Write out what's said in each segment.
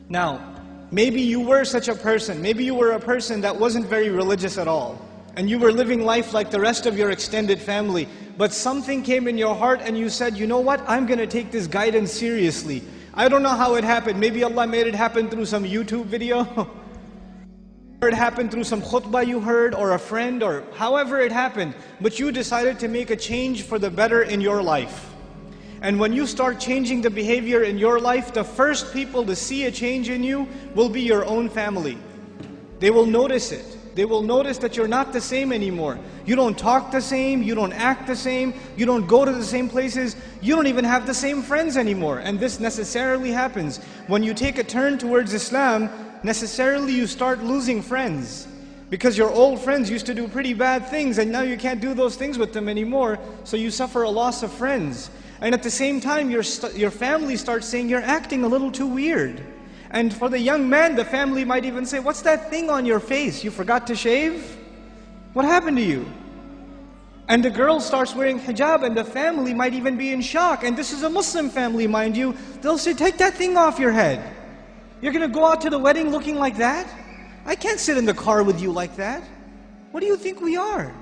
Now, maybe you were such a person. Maybe you were a person that wasn't very religious at all. And you were living life like the rest of your extended family. But something came in your heart and you said, you know what? I'm going to take this guidance seriously. I don't know how it happened. Maybe Allah made it happen through some YouTube video. Or it happened through some khutbah you heard, or a friend, or however it happened. But you decided to make a change for the better in your life. And when you start changing the behavior in your life, the first people to see a change in you will be your own family. They will notice it. They will notice that you're not the same anymore. You don't talk the same, you don't act the same, you don't go to the same places, you don't even have the same friends anymore. And this necessarily happens. When you take a turn towards Islam, necessarily you start losing friends. Because your old friends used to do pretty bad things and now you can't do those things with them anymore, so you suffer a loss of friends. And at the same time, your family starts saying, you're acting a little too weird. And for the young man, the family might even say, what's that thing on your face? You forgot to shave? What happened to you? And the girl starts wearing hijab and the family might even be in shock. And this is a Muslim family, mind you. They'll say, take that thing off your head. You're going to go out to the wedding looking like that? I can't sit in the car with you like that. What do you think we are?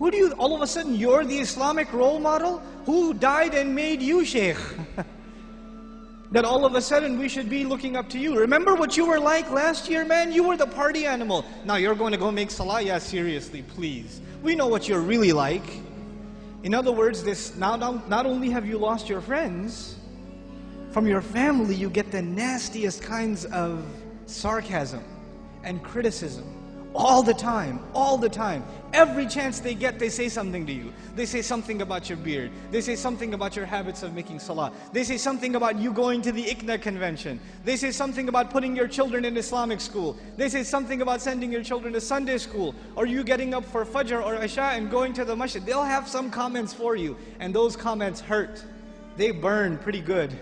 All of a sudden, you're the Islamic role model? Who died and made you Shaykh? That all of a sudden we should be looking up to you. Remember what you were like last year, man? You were the party animal. Now you're going to go make salah? Yeah, seriously, please. We know what you're really like. In other words, not only have you lost your friends, from your family you get the nastiest kinds of sarcasm and criticism. All the time, all the time. Every chance they get, they say something to you. They say something about your beard. They say something about your habits of making salah. They say something about you going to the ICNA convention. They say something about putting your children in Islamic school. They say something about sending your children to Sunday school, or you getting up for Fajr or Isha and going to the masjid. They'll have some comments for you, and those comments hurt. They burn pretty good.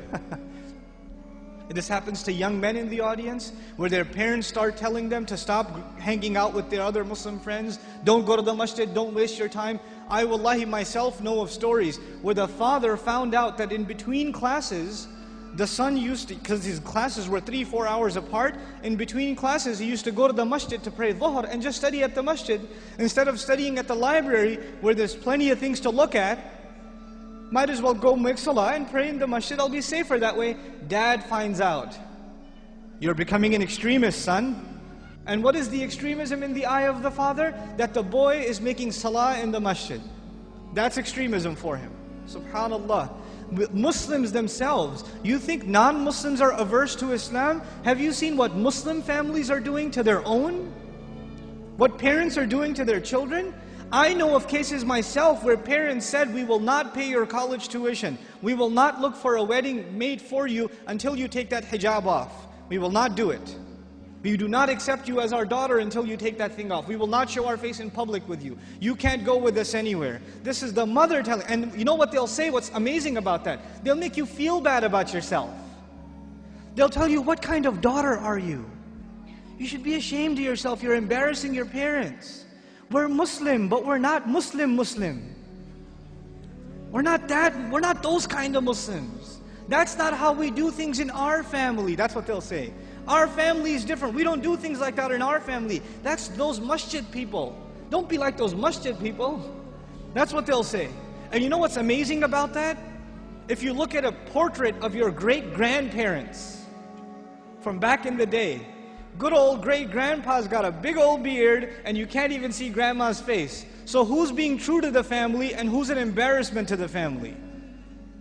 This happens to young men in the audience, where their parents start telling them to stop hanging out with their other Muslim friends. Don't go to the masjid, don't waste your time. I wallahi myself know of stories where the father found out that in between classes, the son used to, because his classes were 3-4 hours apart, in between classes he used to go to the masjid to pray dhuhr and just study at the masjid. Instead of studying at the library where there's plenty of things to look at, might as well go make salah and pray in the masjid. I'll be safer that way. Dad finds out. You're becoming an extremist, son. And what is the extremism in the eye of the father? That the boy is making salah in the masjid. That's extremism for him. Subhanallah. Muslims themselves, you think non-Muslims are averse to Islam? Have you seen what Muslim families are doing to their own? What parents are doing to their children? I know of cases myself where parents said, we will not pay your college tuition. We will not look for a wedding made for you until you take that hijab off. We will not do it. We do not accept you as our daughter until you take that thing off. We will not show our face in public with you. You can't go with us anywhere. This is the mother telling. And you know what they'll say? What's amazing about that? They'll make you feel bad about yourself. They'll tell you, what kind of daughter are you? You should be ashamed of yourself. You're embarrassing your parents. We're Muslim, but we're not Muslim. We're not those kind of Muslims. That's not how we do things in our family. That's what they'll say. Our family is different. We don't do things like that in our family. That's those masjid people. Don't be like those masjid people. That's what they'll say. And you know what's amazing about that? If you look at a portrait of your great-grandparents from back in the day, good old great-grandpa's got a big old beard and you can't even see grandma's face. So who's being true to the family and who's an embarrassment to the family?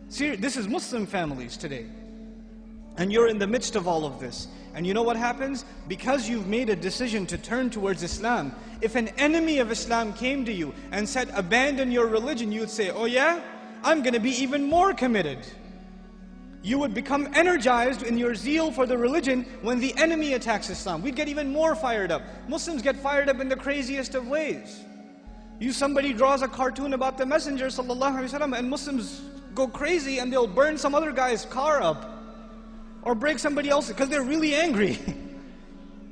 See, this is Muslim families today. And you're in the midst of all of this. And you know what happens? Because you've made a decision to turn towards Islam, if an enemy of Islam came to you and said, abandon your religion, you'd say, oh yeah? I'm going to be even more committed. You would become energized in your zeal for the religion when the enemy attacks Islam. We'd get even more fired up. Muslims get fired up in the craziest of ways. Somebody draws a cartoon about the Messenger ﷺ and Muslims go crazy and they'll burn some other guy's car up or break somebody else's because they're really angry.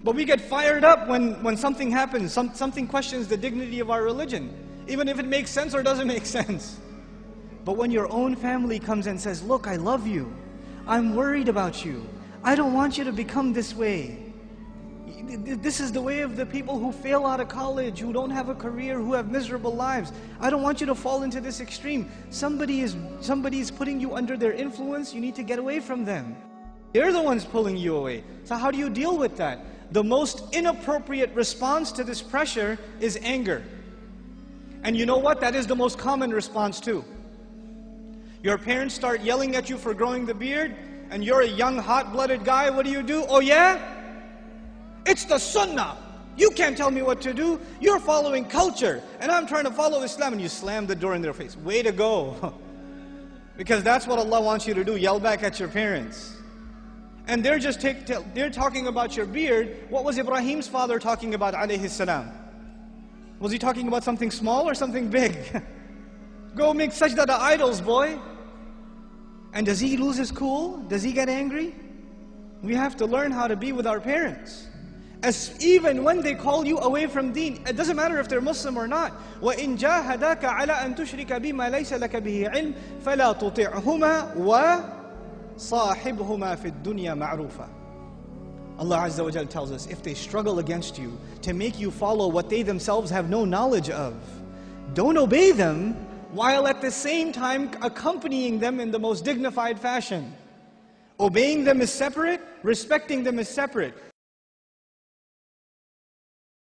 But we get fired up when something happens, something questions the dignity of our religion, even if it makes sense or doesn't make sense. But when your own family comes and says, look, I love you, I'm worried about you, I don't want you to become this way. This is the way of the people who fail out of college, who don't have a career, who have miserable lives. I don't want you to fall into this extreme. Somebody is putting you under their influence. You need to get away from them. They're the ones pulling you away. So how do you deal with that? The most inappropriate response to this pressure is anger. And you know what? That is the most common response too. Your parents start yelling at you for growing the beard, and you're a young, hot-blooded guy. What do? Oh yeah? It's the sunnah. You can't tell me what to do. You're following culture, and I'm trying to follow Islam, and you slam the door in their face. Way to go. Because that's what Allah wants you to do, yell back at your parents. And they're talking about your beard. What was Ibrahim's father talking about, alayhi salam? Was he talking about something small or something big? Go make sajda to idols, boy. And does he lose his cool? Does he get angry? We have to learn how to be with our parents. Even when they call you away from deen, it doesn't matter if they're Muslim or not. وَإِن جَاهَدَاكَ عَلَىٰ أَن تُشْرِكَ بِمَا لَيْسَ لَكَ بِهِ عِلْمٍ فَلَا تُطِعْهُمَا وَصَاحِبْهُمَا فِي الدُّنْيَا مَعْرُوفًا. Allah Azza wa Jal tells us, if they struggle against you to make you follow what they themselves have no knowledge of, don't obey them, while at the same time accompanying them in the most dignified fashion. Obeying them is separate, respecting them is separate.